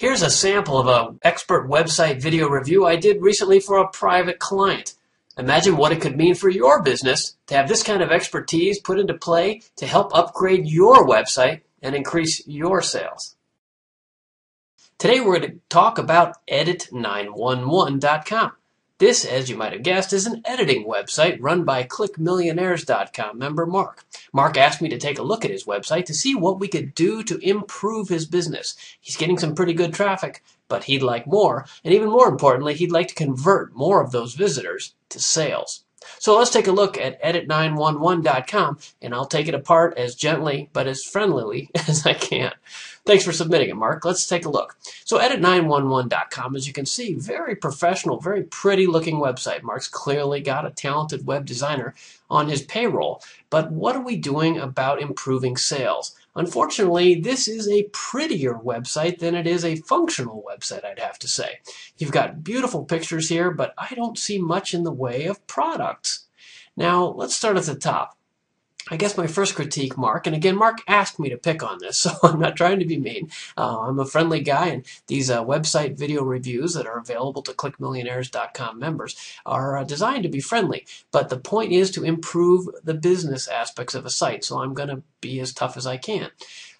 Here's a sample of an expert website video review I did recently for a private client. Imagine what it could mean for your business to have this kind of expertise put into play to help upgrade your website and increase your sales. Today we're going to talk about Edit911.com. This, as you might have guessed, is an editing website run by ClickMillionaires.com member Mark. Mark asked me to take a look at his website to see what we could do to improve his business. He's getting some pretty good traffic, but he'd like more, and even more importantly, he'd like to convert more of those visitors to sales. So let's take a look at Edit911.com, and I'll take it apart as gently but as friendlily as I can. Thanks for submitting it, Mark. Let's take a look. So Edit911.com, as you can see, very professional, very pretty looking website. Mark's clearly got a talented web designer on his payroll. But what are we doing about improving sales? Unfortunately, this is a prettier website than it is a functional website, I'd have to say. You've got beautiful pictures here, but I don't see much in the way of products. Now, let's start at the top. I guess my first critique, Mark, and again, Mark asked me to pick on this, so I'm not trying to be mean. I'm a friendly guy, and these website video reviews that are available to ClickMillionaires.com members are designed to be friendly. But the point is to improve the business aspects of a site, so I'm going to be as tough as I can.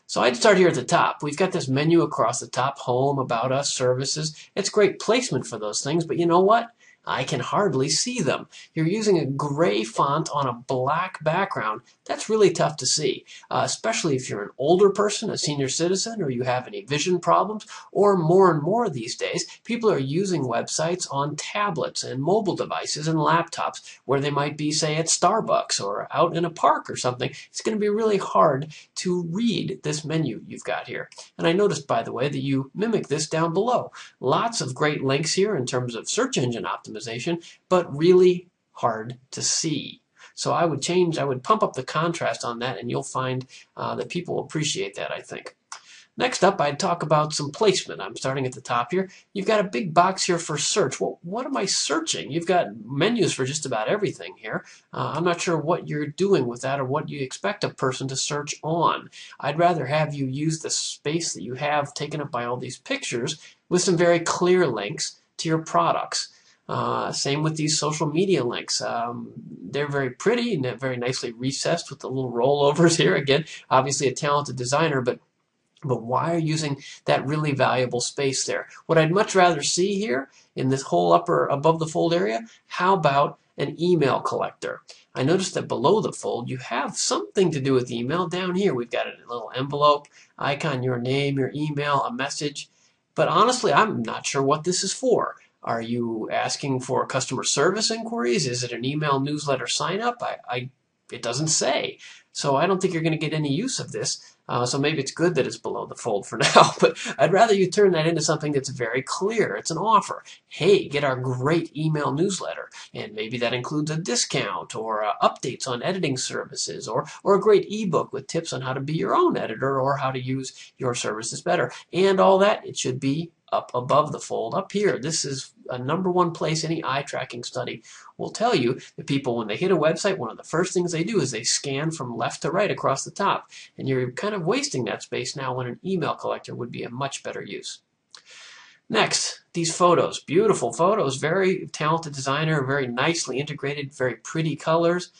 So I'd start here at the top. We've got this menu across the top, home, about us, services. It's great placement for those things, but you know what? I can hardly see them. You're using a gray font on a black background. That's really tough to see, especially if you're an older person, a senior citizen, or you have any vision problems, or more and more these days, people are using websites on tablets and mobile devices and laptops where they might be, say, at Starbucks or out in a park or something. It's going to be really hard to read this menu you've got here. And I noticed, by the way, that you mimic this down below. Lots of great links here in terms of search engine optimization, but really hard to see. So I would pump up the contrast on that, and you'll find that people appreciate that, I think. Next up, I'd talk about some placement. I'm starting at the top here. You've got a big box here for search. Well, what am I searching? You've got menus for just about everything here. I'm not sure what you're doing with that or what you expect a person to search on. I'd rather have you use the space that you have taken up by all these pictures with some very clear links to your products. Same with these social media links. They're very pretty and very nicely recessed with the little rollovers here. Again, obviously a talented designer, but why are you using that really valuable space there? What I'd much rather see here in this whole upper above the fold area, how about an email collector? I noticed that below the fold you have something to do with email. Down here we've got a little envelope, icon, your name, your email, a message. But honestly, I'm not sure what this is for. Are you asking for customer service inquiries? Is it an email newsletter sign up? It doesn't say. So I don't think you're going to get any use of this. So maybe it's good that it's below the fold for now, but I'd rather you turn that into something that's very clear. It's an offer. Hey, get our great email newsletter, and maybe that includes a discount or updates on editing services or a great ebook with tips on how to be your own editor or how to use your services better. And all that, it should be up above the fold, up here. This is a #1 place any eye tracking study will tell you that people, when they hit a website, one of the first things they do is they scan from left to right across the top. And you're kind of wasting that space now when an email collector would be a much better use. Next, these photos. Beautiful photos, very talented designer, very nicely integrated, very pretty colors.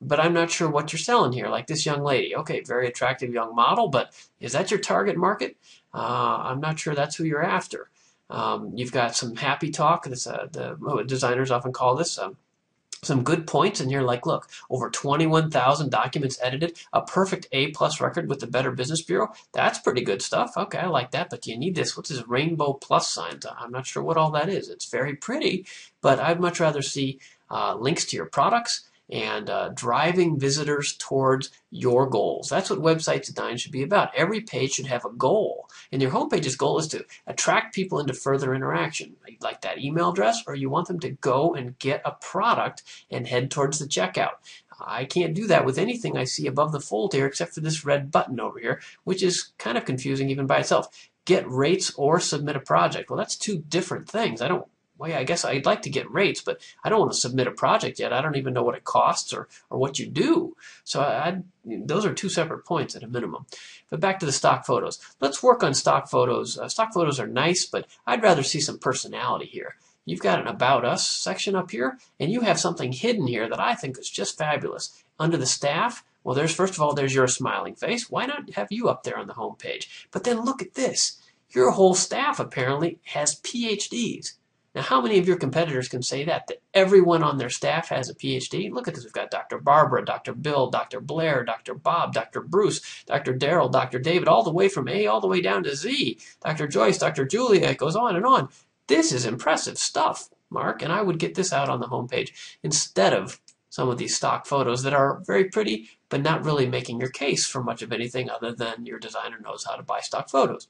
But I'm not sure what you're selling here, like this young lady. Okay, very attractive young model, but is that your target market? I'm not sure that's who you're after. You've got some happy talk. The designers often call this some good points, and you're like, look, over 21,000 documents edited, a perfect A+ record with the Better Business Bureau. That's pretty good stuff. Okay, I like that, but you need this. What's this rainbow plus sign? I'm not sure what all that is. It's very pretty, but I'd much rather see links to your products and driving visitors towards your goals. That's what website design should be about. Every page should have a goal. And your homepage's goal is to attract people into further interaction, like that email address, or you want them to go and get a product and head towards the checkout. I can't do that with anything I see above the fold here except for this red button over here, which is kind of confusing even by itself. Get rates or submit a project. Well, that's two different things. I don't well, yeah, I guess I'd like to get rates, but I don't want to submit a project yet. I don't even know what it costs or what you do. So those are two separate points at a minimum. But back to the stock photos. Let's work on stock photos. Stock photos are nice, but I'd rather see some personality here. You've got an About Us section up here, and you have something hidden here that I think is just fabulous. Under the staff, well, first of all, there's your smiling face. Why not have you up there on the home page? But then look at this. Your whole staff apparently has PhDs. Now, how many of your competitors can say that everyone on their staff has a PhD? Look at this. We've got Dr. Barbara, Dr. Bill, Dr. Blair, Dr. Bob, Dr. Bruce, Dr. Daryl, Dr. David, all the way from A all the way down to Z. Dr. Joyce, Dr. Julia, it goes on and on. This is impressive stuff, Mark, and I would get this out on the homepage instead of some of these stock photos that are very pretty, but not really making your case for much of anything other than your designer knows how to buy stock photos.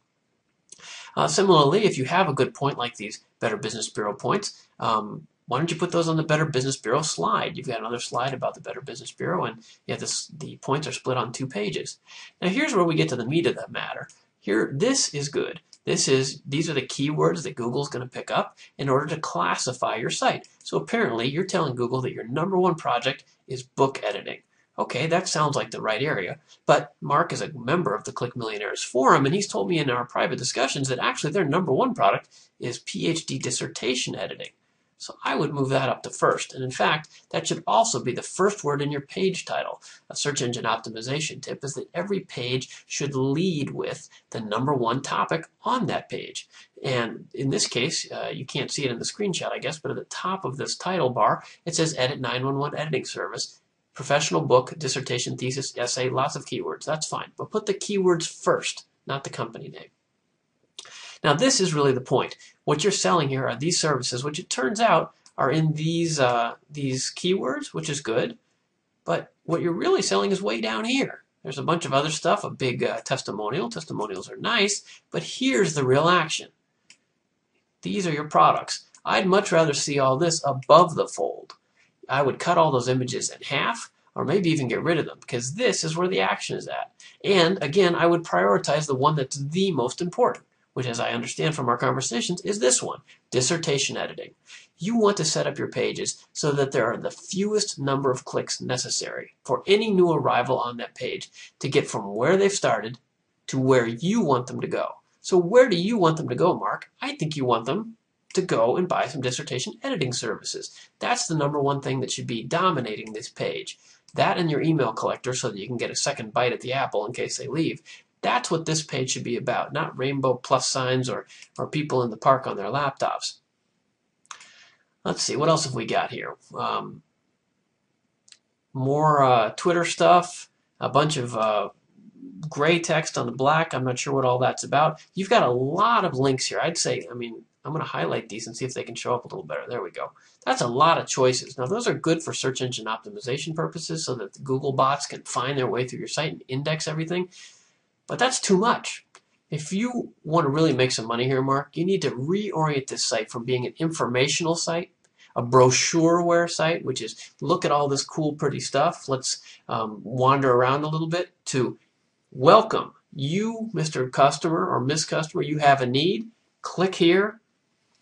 Similarly, if you have a good point like these Better Business Bureau points, why don't you put those on the Better Business Bureau slide? You've got another slide about the Better Business Bureau, and the points are split on 2 pages. Now here's where we get to the meat of the matter. Here, this is good. These are the keywords that Google's going to pick up in order to classify your site. So apparently, you're telling Google that your #1 project is book editing. Okay, that sounds like the right area, but Mark is a member of the Click Millionaires Forum, and he's told me in our private discussions that actually their #1 product is PhD dissertation editing. So I would move that up to first, and in fact, that should also be the first word in your page title. A search engine optimization tip is that every page should lead with the #1 topic on that page. And in this case, you can't see it in the screenshot, I guess, but at the top of this title bar, it says Edit 911 Editing Service. Professional book, dissertation, thesis, essay, lots of keywords. That's fine. But put the keywords first, not the company name. Now, this is really the point. What you're selling here are these services, which it turns out are in these keywords, which is good. But what you're really selling is way down here. There's a bunch of other stuff, a big testimonial. Testimonials are nice, but here's the real action. These are your products. I'd much rather see all this above the fold. I would cut all those images in half, or maybe even get rid of them, because this is where the action is at. And again, I would prioritize the one that's the most important, which, as I understand from our conversations, is this one, dissertation editing. You want to set up your pages so that there are the fewest number of clicks necessary for any new arrival on that page to get from where they've started to where you want them to go. So where do you want them to go, Mark? I think you want them to go and buy some dissertation editing services. That's the #1 thing that should be dominating this page. That and your email collector so that you can get a second bite at the apple in case they leave. That's what this page should be about, not rainbow plus signs or people in the park on their laptops. Let's see, what else have we got here? More Twitter stuff, a bunch of gray text on the black. I'm not sure what all that's about. You've got a lot of links here. I'd say, I'm going to highlight these and see if they can show up a little better. There we go. That's a lot of choices. Now, those are good for search engine optimization purposes so that the Google bots can find their way through your site and index everything. But that's too much. If you want to really make some money here, Mark, you need to reorient this site from being an informational site, a brochureware site, which is look at all this cool, pretty stuff. Let's wander around a little bit, to welcome you, Mr. Customer or Miss Customer. You have a need. Click here.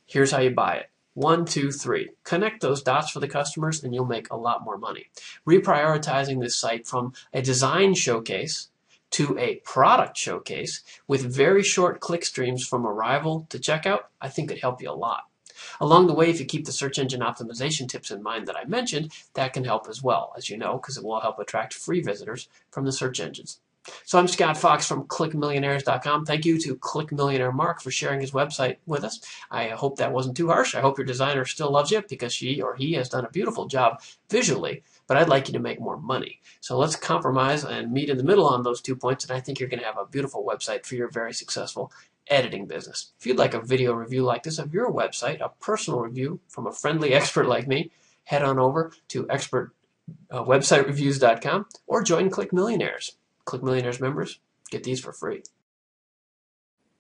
Here's how you buy it. 1, 2, 3. Connect those dots for the customers and you'll make a lot more money. Reprioritizing this site from a design showcase to a product showcase with very short click streams from arrival to checkout, I think could help you a lot. Along the way, if you keep the search engine optimization tips in mind that I mentioned, that can help as well, as you know, because it will help attract free visitors from the search engines. So I'm Scott Fox from ClickMillionaires.com. Thank you to Click Millionaire Mark for sharing his website with us. I hope that wasn't too harsh. I hope your designer still loves you because she or he has done a beautiful job visually, but I'd like you to make more money. So let's compromise and meet in the middle on those 2 points, and I think you're going to have a beautiful website for your very successful editing business. If you'd like a video review like this of your website, a personal review from a friendly expert like me, head on over to expertwebsitereviews.com or join Click Millionaires. Click Millionaires members get these for free.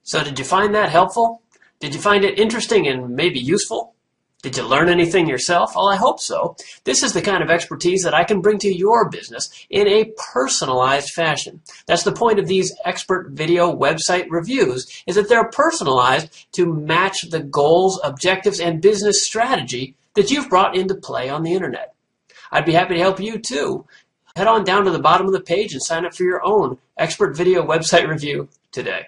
So did you find that helpful? Did you find it interesting and maybe useful? Did you learn anything yourself? Well, I hope so. This is the kind of expertise that I can bring to your business in a personalized fashion. That's the point of these expert video website reviews, is that they're personalized to match the goals, objectives, and business strategy that you've brought into play on the internet. I'd be happy to help you too. Head on down to the bottom of the page and sign up for your own expert video website review today.